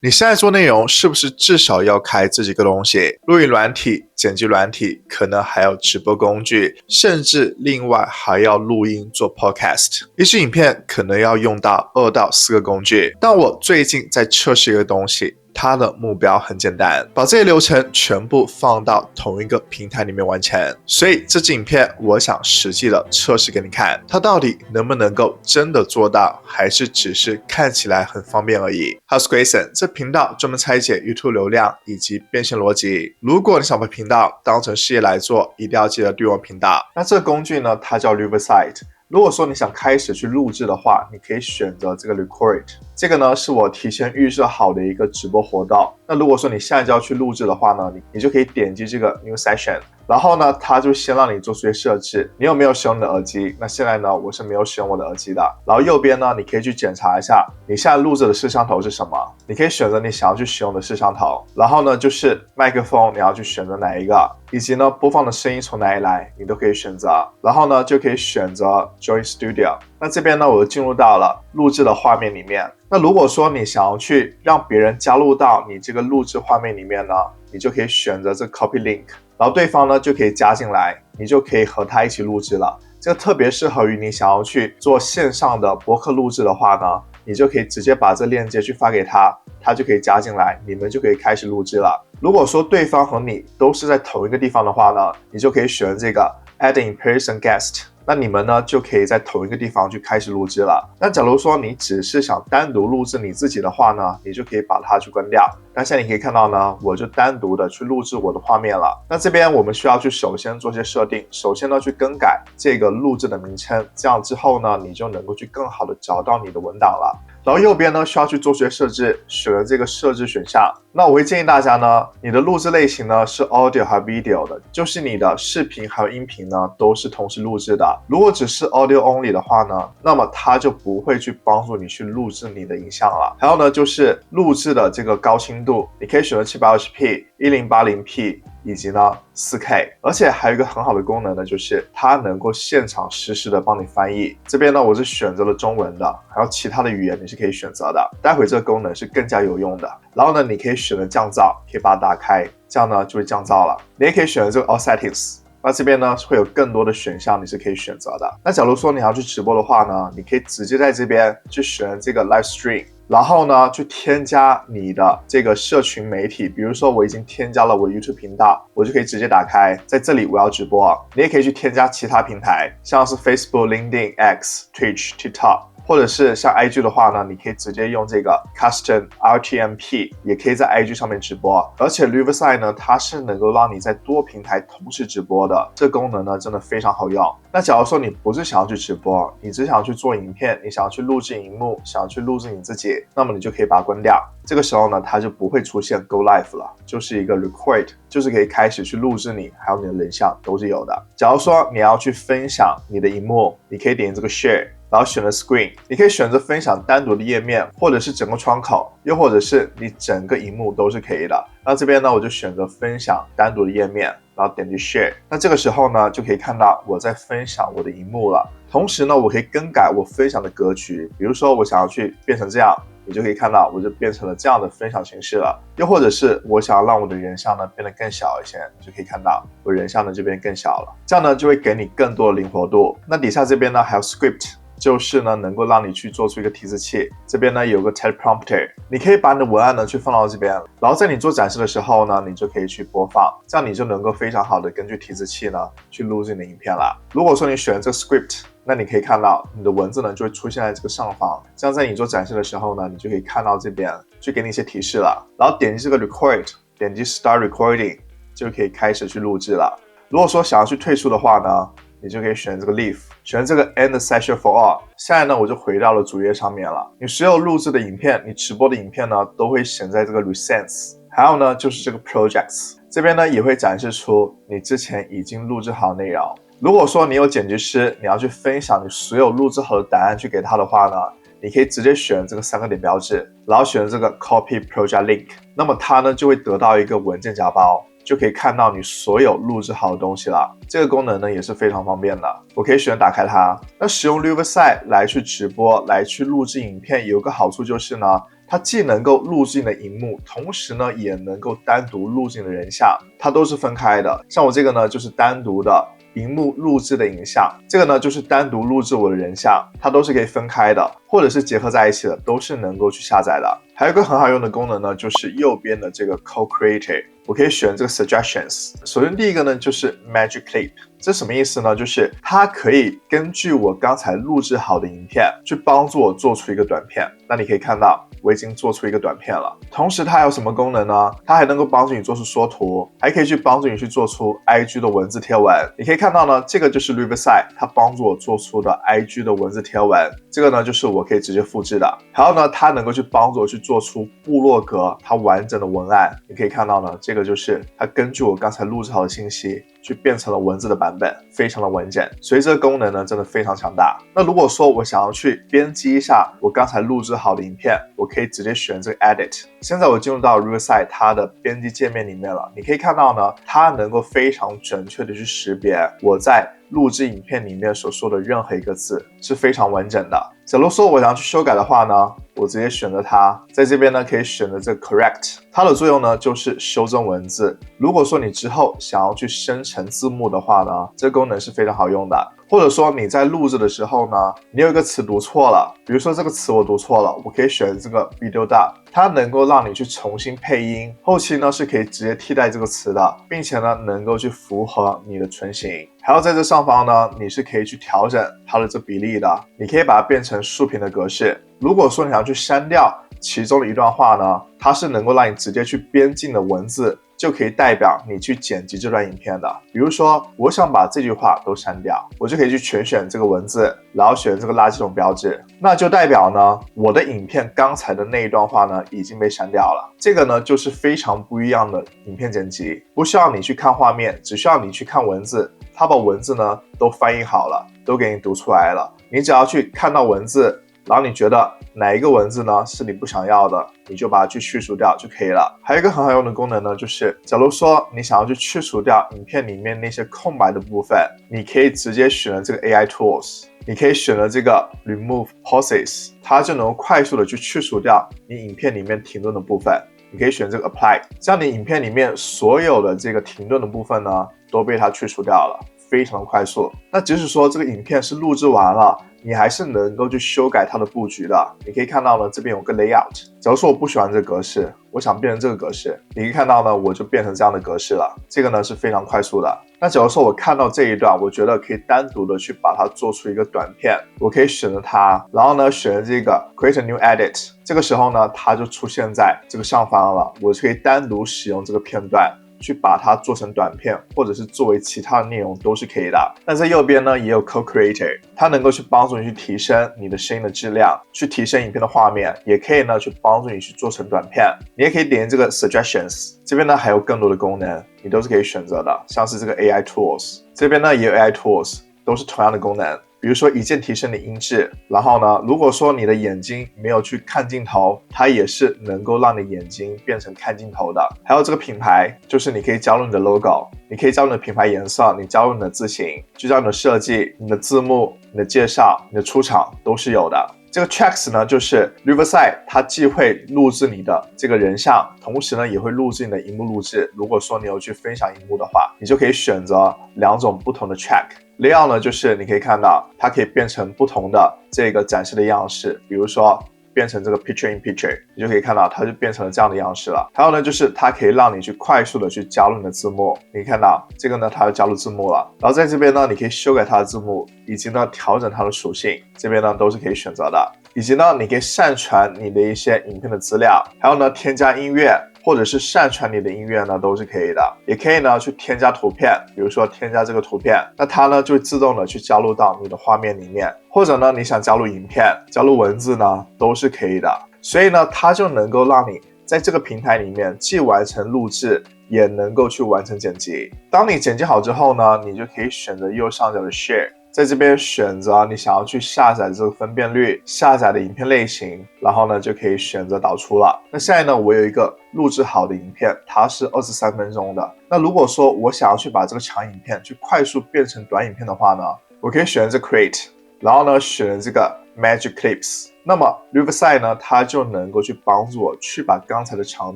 你现在做内容是不是至少要开这几个东西？录音软体、剪辑软体，可能还有直播工具，甚至另外还要录音做 podcast。一支影片可能要用到2到4个工具。但我最近在测试一个东西，它的目标很简单，把这些流程全部放到同一个平台里面完成。所以这支影片我想实际的测试给你看，它到底能不能够真的做到，还是只是看起来很方便而已。我是 Grayson， 这频道专门拆解 YouTube 流量以及变现逻辑。如果你想把频道当成事业来做，一定要记得订阅我频道。那这个工具呢，它叫 Riverside。如果说你想开始去录制的话，你可以选择这个 Record。这个呢是我提前预设好的一个直播活动。那如果说你现在就要去录制的话呢，你就可以点击这个 New Session， 然后呢，它就先让你做出一些设置。你有没有使用你的耳机？那现在呢，我是没有使用我的耳机的。然后右边呢，你可以去检查一下你现在录制的摄像头是什么，你可以选择你想要去使用的摄像头。然后呢，就是麦克风，你要去选择哪一个，以及呢播放的声音从哪里来，你都可以选择。然后呢，就可以选择 Join Studio。那这边呢，我就进入到了录制的画面里面。那如果说你想要去让别人加入到你这个录制画面里面呢，你就可以选择这个 Copy Link， 然后对方呢就可以加进来，你就可以和他一起录制了。这个特别适合于你想要去做线上的播客录制的话呢，你就可以直接把这链接去发给他，他就可以加进来，你们就可以开始录制了。如果说对方和你都是在同一个地方的话呢，你就可以选这个 Add in-person guest， 那你们呢就可以在同一个地方去开始录制了。那假如说你只是想单独录制你自己的话呢，你就可以把它去关掉。那现在你可以看到呢，我就单独的去录制我的画面了。那这边我们需要去首先做些设定，首先呢去更改这个录制的名称，这样之后呢，你就能够去更好的找到你的文档了。然后右边呢需要去做些设置，选了这个设置选项。那我会建议大家呢，你的录制类型呢是 audio 和 video 的，就是你的视频还有音频呢都是同时录制的。如果只是 audio only 的话呢，那么它就不会去帮助你去录制你的影像了。还有呢，就是录制的这个高清度，你可以选择 720p、1080p 以及呢 4K， 而且还有一个很好的功能呢，就是它能够现场实时的帮你翻译。这边呢我是选择了中文的，还有其他的语言你是可以选择的，待会这个功能是更加有用的。然后呢，你可以选择降噪，可以把它打开，这样呢就会降噪了。你也可以选择这个 All Settings， 那这边呢会有更多的选项你是可以选择的。那假如说你要去直播的话呢，你可以直接在这边去选这个 Live Stream，然后呢，去添加你的这个社群媒体，比如说我已经添加了我的 YouTube 频道，我就可以直接打开，在这里我要直播。你也可以去添加其他平台，像是 Facebook、LinkedIn、X、Twitch、TikTok， 或者是像 IG 的话呢，你可以直接用这个 Custom RTMP， 也可以在 IG 上面直播。而且 Riverside 呢，它是能够让你在多平台同时直播的，这功能呢真的非常好用。那假如说你不是想要去直播，你只想去做影片，你想要去录制荧幕，想要去录制你自己，那么你就可以把它关掉。这个时候呢，它就不会出现 Go Live 了，就是一个 Record， 就是可以开始去录制你，还有你的人像都是有的。假如说你要去分享你的荧幕，你可以点这个 Share，然后选择 Screen， 你可以选择分享单独的页面，或者是整个窗口，又或者是你整个荧幕都是可以的。那这边呢，我就选择分享单独的页面，然后点击 Share。那这个时候呢，就可以看到我在分享我的荧幕了。同时呢，我可以更改我分享的格局，比如说我想要去变成这样，你就可以看到我就变成了这样的分享形式了。又或者是我想要让我的人像呢变得更小一些，你就可以看到我人像呢这边更小了，这样呢就会给你更多的灵活度。那底下这边呢还有 Script，就是呢能够让你去做出一个提示器，这边呢有个 teleprompter， 你可以把你的文案呢去放到这边，然后在你做展示的时候呢，你就可以去播放，这样你就能够非常好的根据提示器呢去录制你的影片了。如果说你选这个 script， 那你可以看到你的文字呢就会出现在这个上方，这样在你做展示的时候呢，你就可以看到这边去给你一些提示了。然后点击这个 record， 点击 start recording， 就可以开始去录制了。如果说想要去退出的话呢，你就可以选这个 Leave， 选这个 End Session for All。 现在呢我就回到了主页上面了。你所有录制的影片，你直播的影片呢都会显在这个 Recents， 还有呢就是这个 Projects， 这边呢也会展示出你之前已经录制好的内容。如果说你有剪辑师，你要去分享你所有录制好的答案去给他的话呢，你可以直接选这个3个点标志，然后选这个 Copy Project Link， 那么它呢就会得到一个文件夹包，就可以看到你所有录制好的东西了。这个功能呢也是非常方便的，我可以选择打开它。那使用 Riverside 来去直播，来去录制影片，有个好处就是呢，它既能够录制你的荧幕，同时呢也能够单独录制你的人像，它都是分开的。像我这个呢就是单独的荧幕录制的影像，这个呢就是单独录制我的人像，它都是可以分开的，或者是结合在一起的，都是能够去下载的。还有一个很好用的功能呢，就是右边的这个 Co-Creator， 我可以选这个 Suggestions。首先第一个呢就是 Magic Clip， 这什么意思呢？就是它可以根据我刚才录制好的影片，去帮助我做出一个短片。那你可以看到我已经做出一个短片了。同时它还有什么功能呢？它还能够帮助你做出缩图，还可以去帮助你去做出 IG 的文字贴文。你可以看到呢，这个就是 Riverside 它帮助我做出的 IG 的文字贴文，这个呢就是我可以直接复制的。还有呢，它能够去帮助我去做出部落格它完整的文案。你可以看到呢，这个就是它根据我刚才录制好的信息去变成了文字的版本，非常的完整。所以这个功能呢真的非常强大。那如果说我想要去编辑一下我刚才录制好的影片，我可以直接选这个 Edit。现在我进入到 Riverside 它的编辑界面里面了，你可以看到呢，它能够非常准确的去识别我在录制影片里面所说的任何一个字，是非常完整的。假如说我想要去修改的话呢，我直接选择它，在这边呢可以选择这个 Correct， 它的作用呢就是修正文字。如果说你之后想要去生成字幕的话呢，这个功能是非常好用的。或者说你在录制的时候呢，你有一个词读错了，比如说这个词我读错了，我可以选这个 Video Dub， 它能够让你去重新配音，后期呢是可以直接替代这个词的，并且呢能够去符合你的唇形。还有在这上方呢，你是可以去调整它的这比例的，你可以把它变成竖屏的格式。如果说你想去删掉其中的一段话呢，它是能够让你直接去编进的文字，就可以代表你去剪辑这段影片的。比如说我想把这句话都删掉，我就可以去全选这个文字，然后选这个垃圾桶标志，那就代表呢我的影片刚才的那一段话呢已经被删掉了。这个呢就是非常不一样的影片剪辑，不需要你去看画面，只需要你去看文字，它把文字呢都翻译好了，都给你读出来了。你只要去看到文字，然后你觉得哪一个文字呢是你不想要的，你就把它去去除掉就可以了。还有一个很好用的功能呢，就是假如说你想要去去除掉影片里面那些空白的部分，你可以直接选了这个 AI Tools， 你可以选了这个 Remove Pauses， 它就能够快速的去除掉你影片里面停顿的部分。你可以选这个 Apply， 这样你影片里面所有的这个停顿的部分呢都被它去除掉了，非常快速。那即使说这个影片是录制完了，你还是能够去修改它的布局的。你可以看到呢，这边有个 layout， 假如说我不喜欢这个格式，我想变成这个格式，你可以看到呢，我就变成这样的格式了。这个呢是非常快速的。那假如说我看到这一段，我觉得可以单独的去把它做出一个短片，我可以选择它，然后呢选择这个 Create a New Edit， 这个时候呢它就出现在这个上方了，我就可以单独使用这个片段，去把它做成短片，或者是作为其他的内容都是可以的。那在右边呢也有 Co-Creator， 它能够去帮助你去提升你的声音的质量，去提升影片的画面，也可以呢去帮助你去做成短片。你也可以点这个 Suggestions， 这边呢还有更多的功能，你都是可以选择的，像是这个 AI Tools， 这边呢也有 AI Tools， 都是同样的功能。比如说一键提升你音质，然后呢，如果说你的眼睛没有去看镜头，它也是能够让你眼睛变成看镜头的。还有这个品牌，就是你可以加入你的 logo， 你可以加入你的品牌颜色，你加入你的字型，就像你的设计、你的字幕、你的介绍、你的出场都是有的。这个 Tracks 呢，就是 Riverside， 它既会录制你的这个人像，同时呢也会录制你的荧幕录制。如果说你有去分享荧幕的话，你就可以选择两种不同的 Track。Layout 呢，就是你可以看到它可以变成不同的这个展示的样式，比如说变成这个 Picture in Picture， 你就可以看到它就变成了这样的样式了。还有呢，就是它可以让你去快速的去加入你的字幕，你可以看到这个呢，它就加入字幕了。然后在这边呢，你可以修改它的字幕，以及呢调整它的属性，这边呢都是可以选择的。以及呢，你可以上传你的一些影片的资料，还有呢添加音乐，或者是上传你的音乐呢都是可以的。也可以呢去添加图片，比如说添加这个图片，那它呢就会自动的去加入到你的画面里面。或者呢你想加入影片、加入文字呢都是可以的。所以呢它就能够让你在这个平台里面既完成录制，也能够去完成剪辑。当你剪辑好之后呢，你就可以选择右上角的 Share，在这边选择你想要去下载这个分辨率、下载的影片类型，然后呢就可以选择导出了。那现在呢，我有一个录制好的影片，它是23分钟的。那如果说我想要去把这个长影片去快速变成短影片的话呢，我可以选择 Create， 然后呢选这个 Magic Clips。那么 Riverside 呢，它就能够去帮助我去把刚才的长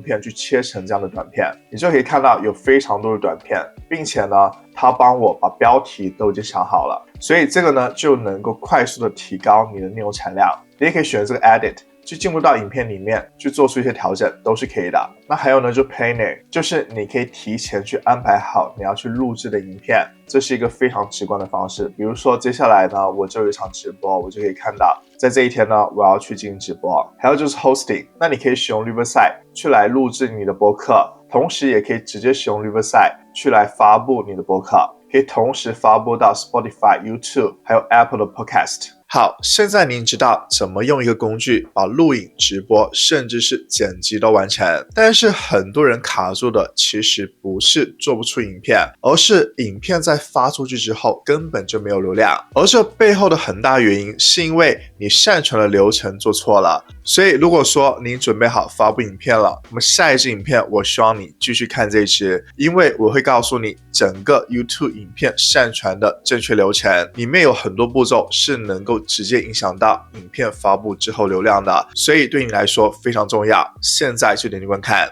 片去切成这样的短片。你就可以看到有非常多的短片，并且呢，它帮我把标题都已经想好了，所以这个呢就能够快速的提高你的内容产量。你也可以选这个 Edit。去进入到影片里面去做出一些调整都是可以的。那还有呢，就 Planner， 就是你可以提前去安排好你要去录制的影片，这是一个非常直观的方式。比如说接下来呢，我就有一场直播，我就可以看到在这一天呢，我要去进行直播。还有就是 Hosting， 那你可以使用 Riverside 去来录制你的播客，同时也可以直接使用 Riverside 去来发布你的播客，可以同时发布到 Spotify、YouTube 还有 Apple 的 Podcast。好，现在您知道怎么用一个工具把录影、直播，甚至是剪辑都完成。但是很多人卡住的其实不是做不出影片，而是影片在发出去之后根本就没有流量。而这背后的很大原因是因为你上传的流程做错了。所以如果说你准备好发布影片了，那么下一支影片我希望你继续看这一支，因为我会告诉你整个 YouTube 影片上传的正确流程，里面有很多步骤是能够直接影响到影片发布之后流量的，所以对你来说非常重要。现在就点击观看。